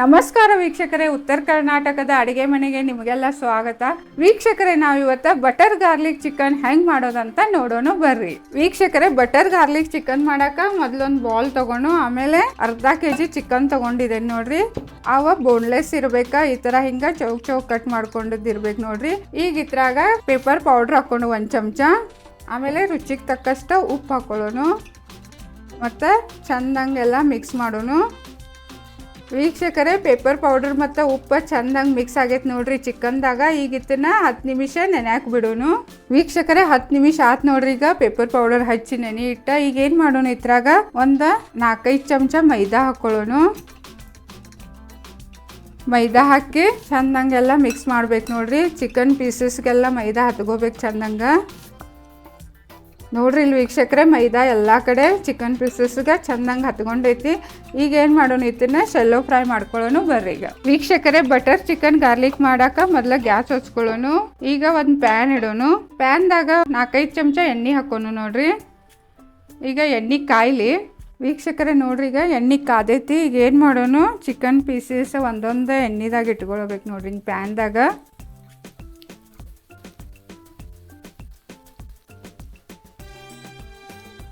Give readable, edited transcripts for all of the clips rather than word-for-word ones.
ನಮಸ್ಕಾರ ವೀಕ್ಷಕರೇ, ಉತ್ತರ ಕರ್ನಾಟಕದ ಅಡಿಗೆ ಮನೆಗೆ ನಿಮಗೆಲ್ಲ ಸ್ವಾಗತ. ವೀಕ್ಷಕರೇ, ನಾವಿವತ್ತ ಬಟರ್ ಗಾರ್ಲಿಕ್ ಚಿಕನ್ ಹೆಂಗ್ ಮಾಡೋದಂತ ನೋಡೋಣ ಬರ್ರಿ. ವೀಕ್ಷಕರೇ, ಬಟರ್ ಗಾರ್ಲಿಕ್ ಚಿಕನ್ ಮಾಡಾಕ ಮೊದ್ಲೊಂದು ಬೌಲ್ ತಗೊಂಡು ಆಮೇಲೆ ಅರ್ಧ kg ಚಿಕನ್ ತಗೊಂಡಿದ್ದೇನೆ ನೋಡ್ರಿ. ಅವ ಬೋನ್ಲೆಸ್ ಇರ್ಬೇಕಾ, ಈ ತರ ಹಿಂಗ ಚೌಕ್ ಚೌಕ್ ಕಟ್ ಮಾಡ್ಕೊಂಡಿದ್ದು ಇರ್ಬೇಕು ನೋಡ್ರಿ. ಈಗ ಇದ್ರಾಗ ಪೇಪರ್ ಪೌಡರ್ ಹಾಕೊಂಡು 1 ಚಮಚ, ಆಮೇಲೆ ರುಚಿಗೆ ತಕ್ಕಷ್ಟು ಉಪ್ಪು ಹಾಕೊಳ್ಳೋಣ ಮತ್ತು ಚಂದಂಗೆಲ್ಲ ಮಿಕ್ಸ್ ಮಾಡೋಣ. ವೀಕ್ಷಕರೇ, ಪೇಪರ್ ಪೌಡರ್ ಮತ್ತು ಉಪ್ಪು ಚಂದಂಗೆ ಮಿಕ್ಸ್ ಆಗೈತೆ ನೋಡ್ರಿ ಚಿಕನ್ದಾಗ. ಈಗ ಇದನ್ನ 10 ನಿಮಿಷ ನೆನೆಯಾಕೆ ಬಿಡೋಣ. ವೀಕ್ಷಕರೇ, 10 ನಿಮಿಷ ಆತ್ ನೋಡ್ರಿ. ಈಗ ಪೇಪರ್ ಪೌಡರ್ ಹಚ್ಚಿ ನೆನೆ ಇಟ್ಟ. ಈಗ ಏನು ಮಾಡೋಣ, ಇದ್ರಾಗ ಒಂದು 4-5 ಚಮಚ ಮೈದಾ ಹಾಕೊಳ್ಳೋಣ. ಮೈದಾ ಹಾಕಿ ಚಂದಂಗೆಲ್ಲ ಮಿಕ್ಸ್ ಮಾಡ್ಬೇಕು ನೋಡ್ರಿ. ಚಿಕನ್ ಪೀಸಸ್ಗೆಲ್ಲ ಮೈದಾ ಹತ್ಕೋಬೇಕು ಚಂದಂಗೆ ನೋಡ್ರಿ. ಇಲ್ಲಿ ವೀಕ್ಷಕರೇ, ಮೈದಾ ಎಲ್ಲ ಕಡೆ ಚಿಕನ್ ಪೀಸಸ್ಗೆ ಚಂದಂಗೆ ಹತ್ಕೊಂಡೈತಿ. ಈಗ ಏನು ಮಾಡೋಣ, ಇದನ್ನ ಶೆಲ್ಲೋ ಫ್ರೈ ಮಾಡ್ಕೊಳ್ಳೋಣ ಬರ್ರಿ. ಈಗ ವೀಕ್ಷಕರೇ, ಬಟರ್ ಚಿಕನ್ ಗಾರ್ಲಿಕ್ ಮಾಡಾಕ ಮೊದಲ ಗ್ಯಾಸ್ ಹಚ್ಕೊಳ್ಳೋಣ. ಈಗ ಒಂದು ಪ್ಯಾನ್ ಇಡೋಣ. ಪ್ಯಾನ್ದಾಗ 4-5 ಚಮಚ ಎಣ್ಣೆ ಹಾಕೋಣ ನೋಡ್ರಿ. ಈಗ ಎಣ್ಣೆ ಕಾಯ್ಲಿ. ವೀಕ್ಷಕರೇ ನೋಡ್ರಿ, ಈಗ ಎಣ್ಣೆ ಕಾದೈತಿ. ಈಗ ಏನು ಮಾಡೋಣ, ಚಿಕನ್ ಪೀಸಸ್ ಒಂದೊಂದು ಎಣ್ಣೆದಾಗ ಇಟ್ಕೊಳ್ಬೇಕು ನೋಡ್ರಿ ಪ್ಯಾನ್ದಾಗ.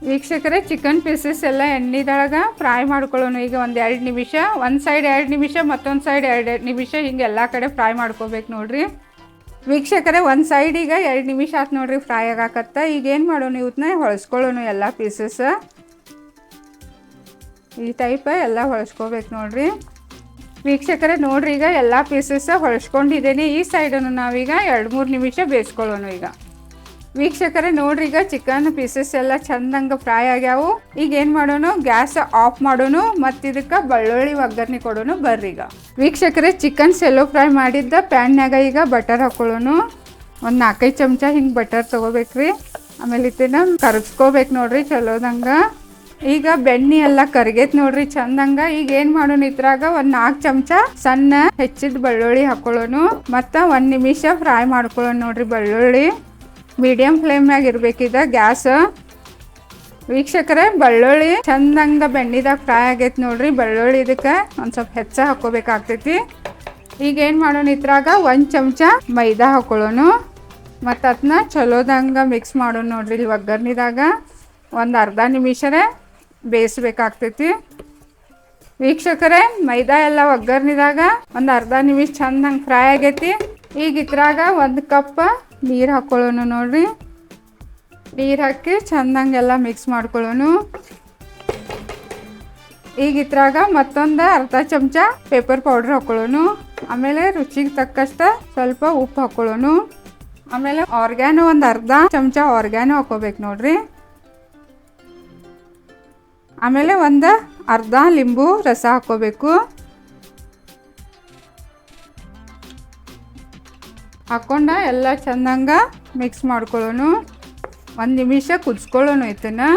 ವೀಕ್ಷಕರೇ, ಚಿಕನ್ ಪೀಸಸ್ ಎಲ್ಲ ಎಣ್ಣೆದೊಳಗೆ ಫ್ರೈ ಮಾಡ್ಕೊಳ್ಳೋಣ. ಈಗ ಒಂದು 2 ನಿಮಿಷ, ಒಂದು ಸೈಡ್ 2 ನಿಮಿಷ, ಮತ್ತೊಂದು ಸೈಡ್ 2 ನಿಮಿಷ ಹಿಂಗೆ ಎಲ್ಲ ಕಡೆ ಫ್ರೈ ಮಾಡ್ಕೋಬೇಕು ನೋಡ್ರಿ. ವೀಕ್ಷಕರೇ, ಒಂದು ಸೈಡ್ ಈಗ 2 ನಿಮಿಷ ಆಯ್ತು ನೋಡ್ರಿ ಫ್ರೈ ಆಗಾಕತ್ತ. ಈಗ ಏನು ಮಾಡೋಣ, ಇವತ್ತನ್ನ ಹೊಳಸ್ಕೊಳ್ಳೋಣ ಎಲ್ಲ ಪೀಸಸ್. ಈ ಟೈಪ್ ಎಲ್ಲ ಹೊಳಸ್ಕೋಬೇಕು ನೋಡ್ರಿ. ವೀಕ್ಷಕರೇ ನೋಡ್ರಿ, ಈಗ ಎಲ್ಲ ಪೀಸಸ್ ಹೊಳಸ್ಕೊಂಡಿದ್ದೀನಿ. ಈ ಸೈಡನ್ನು ನಾವೀಗ 2-3 ನಿಮಿಷ ಬೇಯಿಸ್ಕೊಳ್ಳೋಣ. ಈಗ ವೀಕ್ಷಕರೇ ನೋಡ್ರಿ, ಈಗ ಚಿಕನ್ ಪೀಸಸ್ ಎಲ್ಲ ಚಂದಂಗೆ ಫ್ರೈ ಆಗ್ಯಾವು. ಈಗ ಏನು ಮಾಡೋಣ, ಗ್ಯಾಸ್ ಆಫ್ ಮಾಡೋಣ ಮತ್ತು ಇದಕ್ಕೆ ಬೆಳ್ಳುಳ್ಳಿ ಒಗ್ಗರಣೆ ಕೊಡೋಣ ಬರ್ರಿ. ಈಗ ವೀಕ್ಷಕರೇ, ಚಿಕನ್ ಸೆಲ್ಲೋ ಫ್ರೈ ಮಾಡಿದ್ದ ಪ್ಯಾನ್ಯಾಗ ಈಗ ಬಟರ್ ಹಾಕೊಳ್ಳೋಣ. ಒಂದು 4-5 ಚಮಚ ಹಿಂಗೆ ಬಟರ್ ತೊಗೋಬೇಕ್ರಿ. ಆಮೇಲೆ ಇದನ್ನ ಕರ್ಸ್ಕೋಬೇಕು ನೋಡ್ರಿ ಚಲೋದಂಗೆ. ಈಗ ಬೆಣ್ಣೆ ಎಲ್ಲ ಕರ್ಗೈತೆ ನೋಡ್ರಿ ಚಂದಂಗೆ. ಈಗ ಏನು ಮಾಡೋಣ, ಇದ್ರಾಗ ಒಂದು 4 ಚಮಚ ಸಣ್ಣ ಹೆಚ್ಚಿದ ಬೆಳ್ಳುಳ್ಳಿ ಹಾಕೊಳ್ಳೋಣ ಮತ್ತು 1 ನಿಮಿಷ ಫ್ರೈ ಮಾಡ್ಕೊಳ್ಳೋಣ ನೋಡ್ರಿ ಬೆಳ್ಳುಳ್ಳಿ. ಮೀಡಿಯಂ ಫ್ಲೇಮ್ನಾಗ ಇರ್ಬೇಕಿದ ಗ್ಯಾಸ್. ವೀಕ್ಷಕರೇ, ಬೆಳ್ಳುಳ್ಳಿ ಚಂದಂಗ ಬೆಣ್ಣೆದಾಗ ಫ್ರೈ ಆಗೈತೆ ನೋಡ್ರಿ. ಬೆಳ್ಳುಳ್ಳಿ ಇದಕ್ಕೆ ಒಂದು ಸ್ವಲ್ಪ ಹೆಚ್ಚ ಹಾಕೋಬೇಕಾಗ್ತೈತಿ. ಈಗ ಏನು ಮಾಡೋಣ, ಇದ್ರಾಗ 1 ಚಮಚ ಮೈದಾ ಹಾಕೊಳ್ಳೋಣ ಮತ್ತು ಅದನ್ನ ಚಲೋದಂಗೆ ಮಿಕ್ಸ್ ಮಾಡೋಣ ನೋಡ್ರಿ. ಇಲ್ಲಿ ಒಗ್ಗರ್ನಿದಾಗ ಒಂದು ಅರ್ಧ ನಿಮಿಷರೇ ಬೇಯಿಸ್ಬೇಕಾಗ್ತೈತಿ. ವೀಕ್ಷಕರೇ, ಮೈದಾ ಎಲ್ಲ ಒಗ್ಗರ್ನಿದಾಗ ಒಂದು ಅರ್ಧ ನಿಮಿಷ ಚಂದಂಗೆ ಫ್ರೈ ಆಗೈತಿ. ಈಗ ಇದ್ರಾಗ 1 ಕಪ್ ನೀರು ಹಾಕ್ಕೊಳ್ಳೋಣ ನೋಡ್ರಿ. ನೀರು ಹಾಕಿ ಚಂದಂಗೆಲ್ಲ ಮಿಕ್ಸ್ ಮಾಡ್ಕೊಳ್ಳೋಣ. ಈಗ ಇದ್ರಾಗ ಮತ್ತೊಂದು ಅರ್ಧ ಚಮಚ ಪೇಪರ್ ಪೌಡ್ರ್ ಹಾಕ್ಕೊಳ್ಳೋಣ. ಆಮೇಲೆ ರುಚಿಗೆ ತಕ್ಕಷ್ಟು ಸ್ವಲ್ಪ ಉಪ್ಪು ಹಾಕ್ಕೊಳ್ಳೋಣ. ಆಮೇಲೆ ಆರ್ಗ್ಯಾನೋ ಒಂದು ಅರ್ಧ ಚಮಚ ಆರ್ಗ್ಯಾನೋ ಹಾಕೋಬೇಕು ನೋಡ್ರಿ. ಆಮೇಲೆ ಒಂದು ಅರ್ಧ ಲಿಂಬು ರಸ ಹಾಕ್ಕೋಬೇಕು. ಹಾಕ್ಕೊಂಡ ಎಲ್ಲ ಚಂದಂಗೆ ಮಿಕ್ಸ್ ಮಾಡ್ಕೊಳ್ಳೋಣ. 1 ನಿಮಿಷ ಕುದಿಸ್ಕೊಳ್ಳೋಣ ಇದನ್ನು.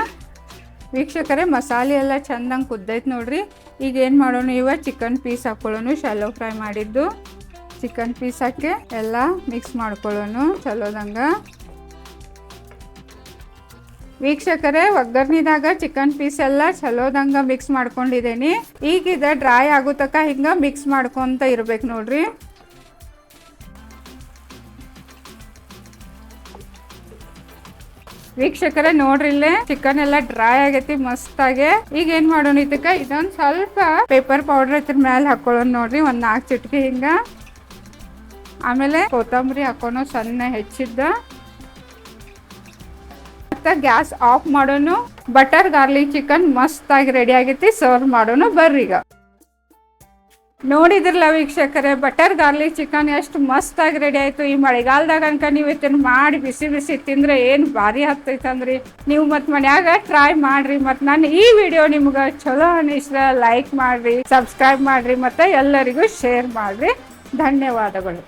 ವೀಕ್ಷಕರೇ, ಮಸಾಲೆ ಎಲ್ಲ ಚಂದಂಗೆ ಕುದ್ದೈತೆ ನೋಡ್ರಿ. ಈಗ ಏನು ಮಾಡೋಣ, ಚಿಕನ್ ಪೀಸ್ ಹಾಕ್ಕೊಳ್ಳೋಣ. ಶಾಲೋ ಫ್ರೈ ಮಾಡಿದ್ದು ಚಿಕನ್ ಪೀಸ್ ಹಾಕಿ ಎಲ್ಲ ಮಿಕ್ಸ್ ಮಾಡ್ಕೊಳ್ಳೋಣ ಚಲೋದಂಗೆ. ವೀಕ್ಷಕರೇ, ಒಗ್ಗರ್ನಿದಾಗ ಚಿಕನ್ ಪೀಸ್ ಎಲ್ಲ ಚಲೋದಂಗೆ ಮಿಕ್ಸ್ ಮಾಡ್ಕೊಂಡಿದ್ದೀನಿ. ಈಗ ಇದು ಡ್ರೈ ಆಗೋ ತನಕ ಹಿಂಗೆ ಮಿಕ್ಸ್ ಮಾಡ್ಕೊತ ಇರ್ಬೇಕು ನೋಡ್ರಿ. ವೀಕ್ಷಕರೇ ನೋಡ್ರಿ, ಇಲ್ಲೇ ಚಿಕನ್ ಎಲ್ಲ ಡ್ರೈ ಆಗೈತಿ ಮಸ್ತಾಗೆ. ಈಗ ಏನ್ ಮಾಡೋಣ, ಇದಕ್ಕೆ ಇದೊಂದು ಸ್ವಲ್ಪ ಪೇಪರ್ ಪೌಡರ್ ಇದ್ರ ಮೇಲೆ ಹಾಕೊಳ್ಳೋಣ ನೋಡ್ರಿ, ಒಂದು 4 ಚಿಟಿಕೆ ಹಿಂಗ. ಆಮೇಲೆ ಕೊತ್ತಂಬರಿ ಹಾಕೋಣ ಸಣ್ಣ ಹೆಚ್ಚಿದ್ದ. ಮತ್ತೆ ಗ್ಯಾಸ್ ಆಫ್ ಮಾಡೋಣ. ಬಟರ್ ಗಾರ್ಲಿಕ್ ಚಿಕನ್ ಮಸ್ತಾಗಿ ರೆಡಿ ಆಗೈತಿ. ಸರ್ವ್ ಮಾಡೋಣ ಬರ್ರಿ. ಈಗ ನೋಡಿದ್ರಲ್ಲ ವೀಕ್ಷಕರೇ, ಬಟರ್ ಗಾರ್ಲಿಕ್ ಚಿಕನ್ ಎಷ್ಟು ಮಸ್ತಾಗಿ ರೆಡಿ ಆಯಿತು. ಈ ಮಳೆಗಾಲದಾಗ ಅನ್ಕ ನೀವು ಇದನ್ನು ಮಾಡಿ ಬಿಸಿ ಬಿಸಿ ತಿಂದರೆ ಏನು ಭಾರಿ ಹತ್ತೈತಂದ್ರಿ. ನೀವು ಮತ್ತು ಮನ್ಯಾಗ ಟ್ರೈ ಮಾಡಿರಿ. ಮತ್ತು ನಾನು ಈ ವಿಡಿಯೋ ನಿಮ್ಗೆ ಚಲೋ ಅನಿಸ್ರೆ ಲೈಕ್ ಮಾಡಿರಿ, ಸಬ್ಸ್ಕ್ರೈಬ್ ಮಾಡಿರಿ ಮತ್ತು ಎಲ್ಲರಿಗೂ ಶೇರ್ ಮಾಡಿರಿ. ಧನ್ಯವಾದಗಳು.